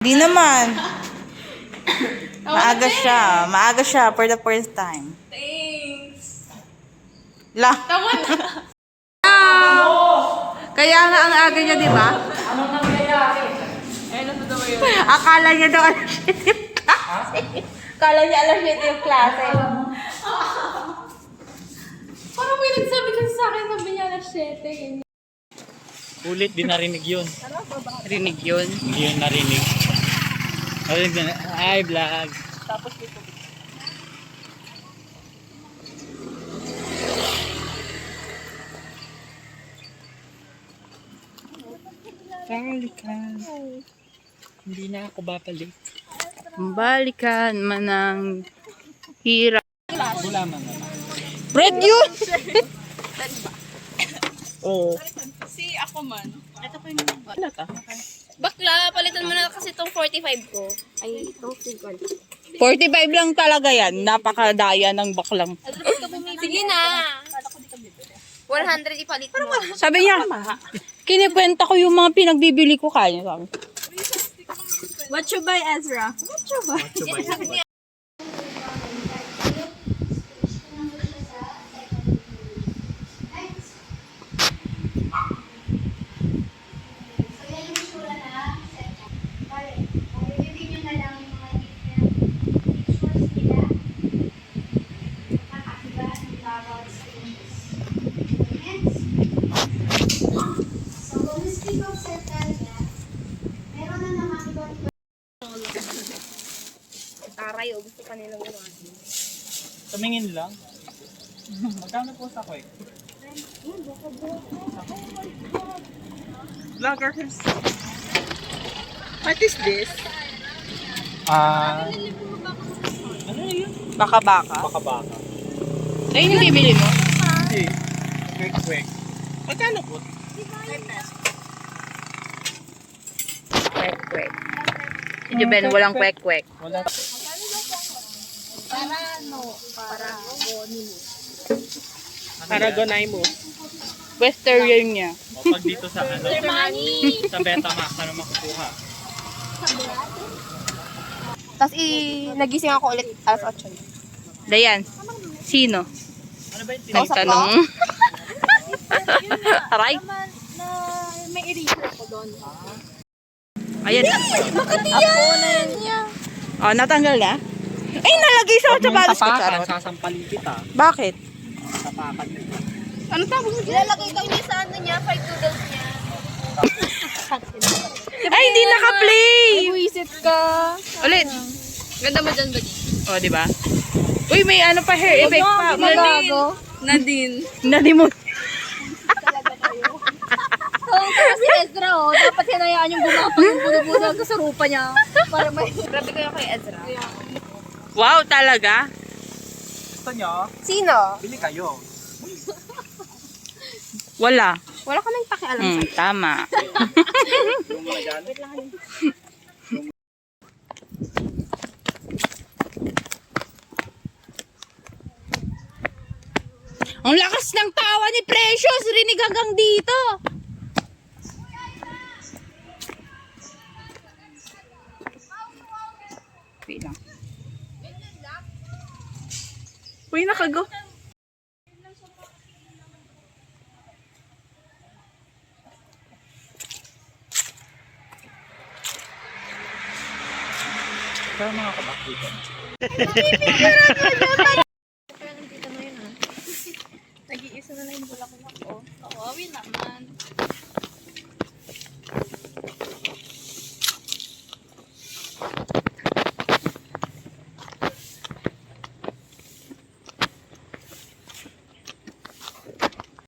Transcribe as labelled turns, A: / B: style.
A: Di naman. Maaga siya. Maaga siya for the first time.
B: Thanks.
A: La.
B: Tama na.
A: Kaya nga ang aga niya, di ba?
B: Ano nangyayari? Eh, ano daw yun?
A: Akala niya daw alas 7 yung klase. Akala niya alas 7 yung klase.
B: Parang may nagsabi kasi sa akin, sabi niya alas 7. Ganyan.
C: Ulit, di narinig yun.
A: Rinig yun.
C: Hindi yun narinig. Ay, vlog.
A: Tapos dito.
C: Balikan. Hindi na ako babalik.
A: Balikan man ang hirap.
C: Wala man naman.
A: Bread yun! Oo.
B: Si ako man. Ito po yung
A: Ano ka?
B: bakla, palitan mo na kasi itong 45 ko. Ay, itong 50.
A: 45 lang talaga yan. Napakadaya ng baklang.
B: Sige na. 100 ipalit mo.
A: Sabi niya, kinikwenta ko yung mga pinagbibili ko kaya. Sabi.
B: What you buy, Ezra? What you buy? Taray, gusto pa nilang iwan.
C: Tumingin lang. Magkano po sa kwek?
A: Vloggers. What is this?
C: Ano yun?
A: Baka-baka.
C: Baka-baka.
A: Ay, hindi bibili mo?
C: Hindi. Kwek-kwek. Magkano po?
A: Kwek-kwek. Medyo Ben, walang kwek-kwek.
C: Wala. Paragonay mo.
A: Western niya.
C: O pag dito sa ano? Sa Betamax, ano makukuha?
B: Tapos nagising ako ulit alas 8.
A: Dayan, sino?
C: Ano ba yung
A: Ang tanong. Aray.
B: May eraser ko doon.
A: Ayan.
B: Makati yan!
A: Oh, natanggal na? Ay, nalagay sa sapatos ko.
C: Tapakan,
A: Charot.
C: sasampalin kita.
A: Bakit?
C: Tapakan.
A: Ano tawag mo?
B: Ilalagay daw niya sa ano niya, 5 noodles niya.
A: Ay, hindi naka-play!
B: Buisit ka.
A: Ulit.
B: Ganda mo dyan ba?
A: Oh, di ba? Uy, may ano pa, hair effect pa.
B: Nadine.
A: Nadi mo.
B: Si Ezra, dapat hinayaan yung gumapang yung budo-budo sa sarupa niya. Para may... Grabe kayo kay Ezra.
A: Wow, talaga?
C: Gusto nyo?
B: Sino?
C: Bili kayo.
A: Wala.
B: Wala kaming pakialam sa
A: Tama.
C: Yung mga dyan.
A: Ang lakas ng tawa ni Precious. Rinig hanggang dito. Wait lang. Uy, nakago.
C: Pero mga kabak dito.